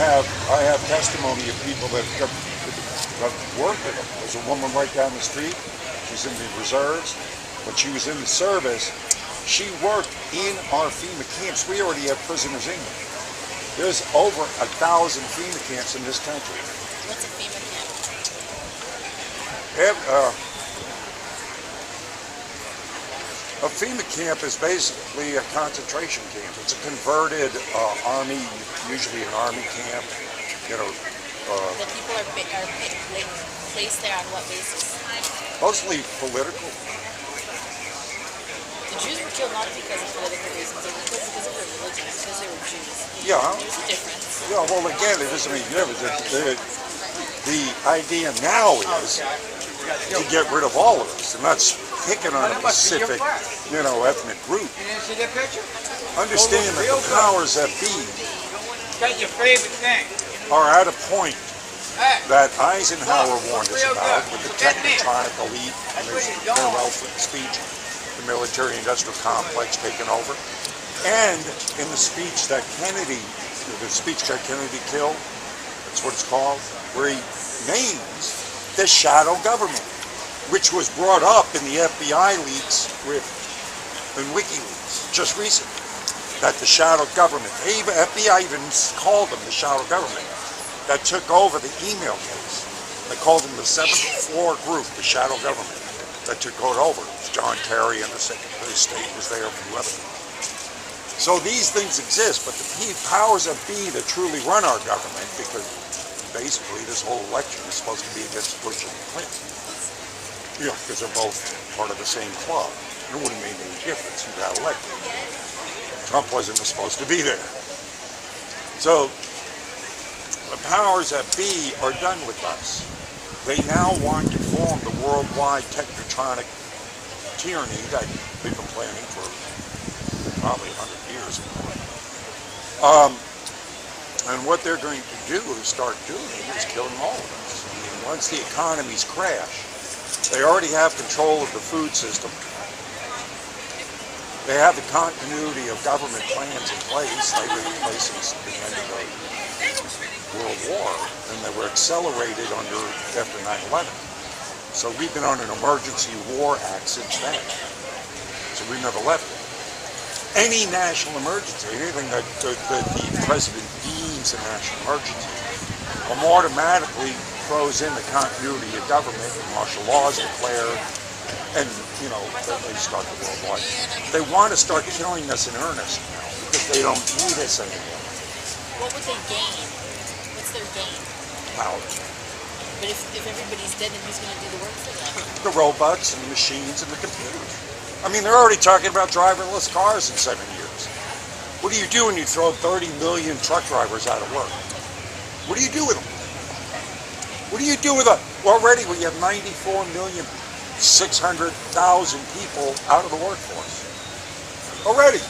I have testimony of people that have worked with them. There's a woman right down the street. She's in the reserves. When she was in the service, she worked in our FEMA camps. We already have prisoners in them. There's over 1,000 FEMA camps in this country. What's a FEMA camp? A FEMA camp is basically a concentration camp. It's a converted army, usually an army camp. You know. The people are placed there on what basis? Mostly political. The Jews were killed not because of political reasons, they were killed because of their religion, because they were Jews. Yeah. There's a difference. Yeah, well, again, it doesn't make a difference. The idea now is to get rid of all of us, and that's picking on a specific, ethnic group. Understand that the powers that be are at a point that Eisenhower warned us about with the technotronic elite and his farewell speech, the military-industrial complex taking over, and in the speech that Kennedy killed, that's what it's called, where he names the shadow government, which was brought up in the FBI leaks in WikiLeaks just recently, that the shadow government, the FBI even called them the shadow government, that took over the email case. They called them the 7th floor group, the shadow government, that took it over. John Kerry and the Secretary of State was there, a few other people. So these things exist, but the powers that be that truly run our government, because basically this whole election is supposed to be against Bush and Clinton. Yeah, because they're both part of the same club. It wouldn't make any difference who got elected. Trump wasn't supposed to be there. So the powers that be are done with us. They now want to form the worldwide technotronic tyranny that we've been planning for probably 100 years. And what they're going to do is start doing is killing all of us. I mean, once the economies crash, they already have control of the food system. They have the continuity of government plans in place. They were in place since the end of the World War, and they were accelerated after 9/11. So we've been on an emergency war act since then. So we never left it. Any national emergency, anything that the president deems a national emergency, automatically throws in the continuity of government, and martial law is declared, and they start the worldwide. They want to start killing us in earnest now because they don't need us anymore. What would they gain? What's their gain? Power. But if everybody's dead, then who's going to do the work for them? The robots and the machines and the computers. I mean, they're already talking about driverless cars in 7 years. What do you do when you throw 30 million truck drivers out of work? What do you do with them? What do you do with them? Already we have 94,600,000 people out of the workforce. Already.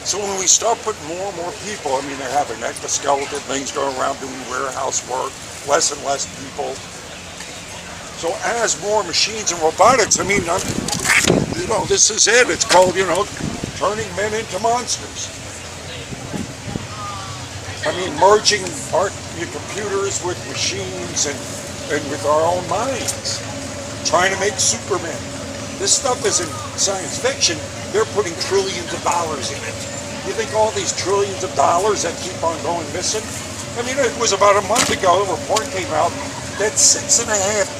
So when we start putting more and more people, I mean, they're having exoskeleton things going around doing warehouse work, less and less people. So as more machines and robotics, I mean, this is it. It's called, turning men into monsters. I mean, merging our computers with machines and with our own minds. Trying to make Superman. This stuff isn't science fiction. They're putting trillions of dollars in it. You think all these trillions of dollars that keep on going missing? I mean, it was about a month ago, a report came out that $6.5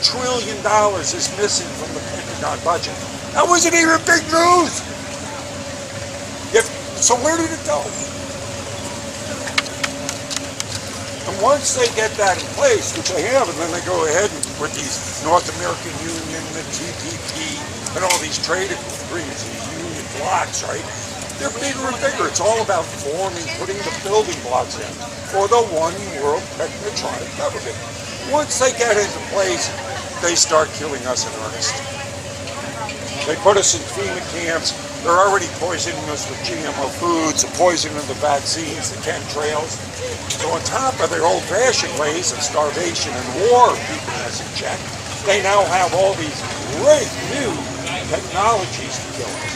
trillion is missing from the Pentagon budget. That wasn't even big news. So where did it go? And once they get that in place, which they have, and then they go ahead with these North American Union, the TPP, and all these trade agreements, these union blocks, right? They're bigger and bigger. It's all about putting the building blocks in for the one world technotronic government. Once they get into place, they start killing us in earnest. They put us in FEMA camps. They're already poisoning us with GMO foods, poisoning the vaccines, the chemtrails. So on top of their old-fashioned ways of starvation and war keeping us in check, they now have all these great new technologies to kill us.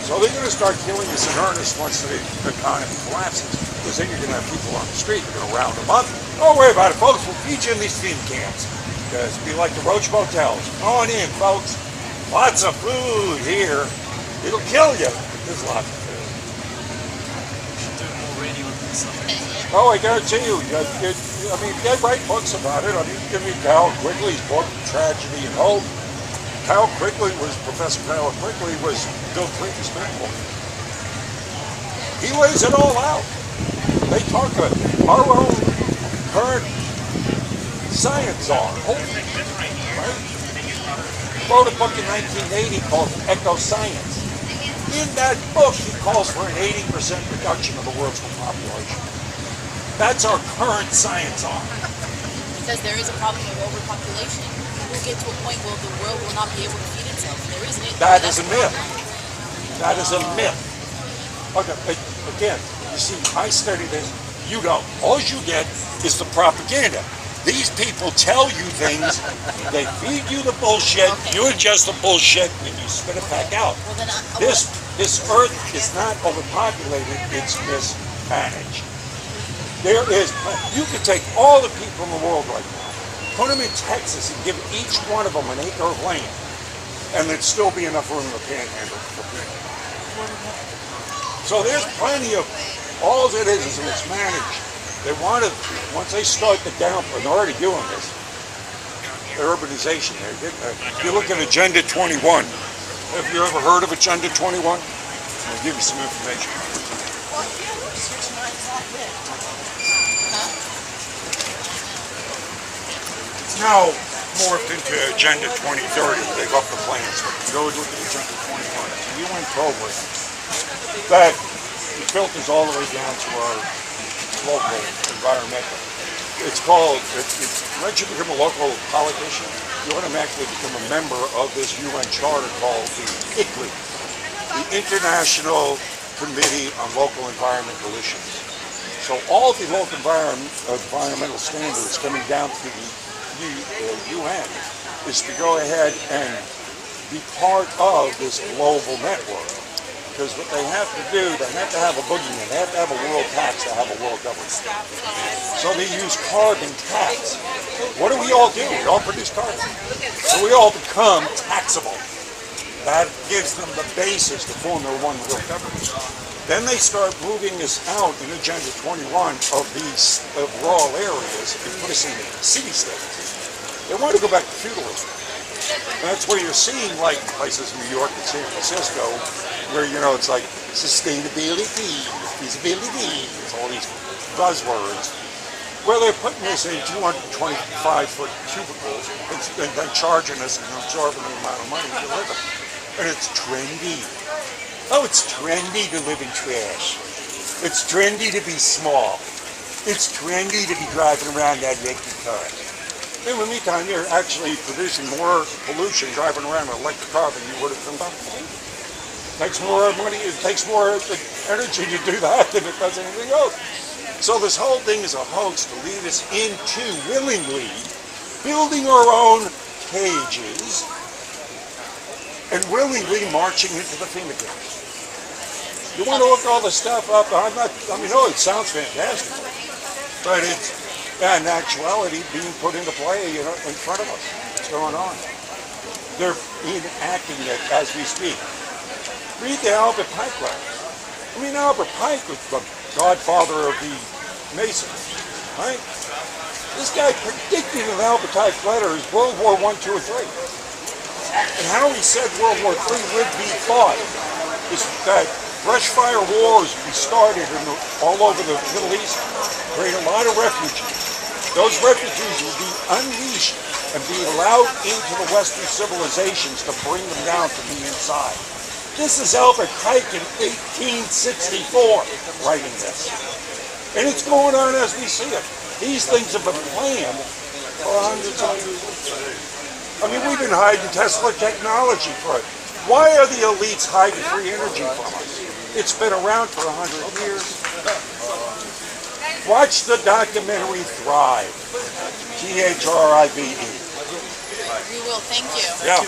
So they're going to start killing us in earnest once the economy collapses. Because then you're going to have people on the street, you're going to round them up. Don't worry about it, folks. We'll feed you in these feeding camps. Because it'll be like the Roach Motels. Come on in, folks. Lots of food here. It'll kill you, but there's lots of food. Oh, I guarantee you, I mean, they write books about it. I mean, give me Cal Quigley's book, Tragedy and Hope. Professor Cal Quigley was Bill Clinton's mentor. He lays it all out. They talk about our own current science czar, right? Wrote a book in 1980 called Eco-Science. In that book, he calls for an 80% reduction of the world's population. That's our current science czar. Because there is a problem of overpopulation. We'll get to a point where the world will not be able to feed itself. There isn't it. That is a myth. That is a myth. Okay, but again, you see, I study this. You don't. All you get is the propaganda. These people tell you things. They feed you the bullshit. Okay. You ingest the bullshit, and you spit it back out. Well, then This earth is not overpopulated. It's mismanaged. There is. You could take all the people in the world right now, put them in Texas, and give each one of them an acre of land, and there'd still be enough room in the panhandle for people. So there's plenty of. All it is mismanaged. They want to, once they start the downfall, and they're already doing this, the urbanization there. If you look at Agenda 21, have you ever heard of Agenda 21? I'll give you some information. It's now morphed into Agenda 2030. They've upped the plans. Go look at Agenda 21. It's a UN program that filters all the way down to our local environmental. It's called, once you become a local politician, you automatically become a member of this UN charter called the ICLEI, the International Committee on Local Environmental Issues. So all the local environmental standards coming down to the UN is to go ahead and be part of this global network. Because what they have to do, they have to have a boogeyman. They have to have a world tax to have a world government. So they use carbon tax. What do we all do? We all produce carbon. So we all become taxable. That gives them the basis to form their one world government. Then they start moving us out in Agenda 21 of these rural areas and put us in city-states. They want to go back to feudalism. And that's where you're seeing, like, places in New York and San Francisco, where, you know, it's like sustainability, feasibility, it's all these buzzwords, where they're putting us in 225-foot cubicles and then charging us an exorbitant amount of money to live in. And it's trendy. Oh, it's trendy to live in trash. It's trendy to be small. It's trendy to be driving around that electric car. In the meantime, you're actually producing more pollution driving around an electric car than you would have done before. It takes more money, it takes more energy to do that than it does anything else. So this whole thing is a hoax to lead us into, willingly, building our own cages and willingly marching into the FEMA camps. You want to look all this stuff up? It sounds fantastic, but it's, in actuality, being put into play, you know, in front of us. What's going on? They're enacting it as we speak. Read the Albert Pike letters. I mean, Albert Pike was the godfather of the Masons, right? This guy predicted in Albert Pike letters World War I, II, and III. And how he said World War III would be fought is that brush fire wars would be started all over the Middle East, create a lot of refugees. Those refugees would be unleashed and be allowed into the Western civilizations to bring them down to be inside. This is Albert Pike in 1864 writing this. And it's going on as we see it. These things have been planned for hundreds of years. I mean, we've been hiding Tesla technology for it. Why are the elites hiding free energy from us? It's been around for 100 years. Watch the documentary Thrive. Thrive. We will, thank you. Yeah.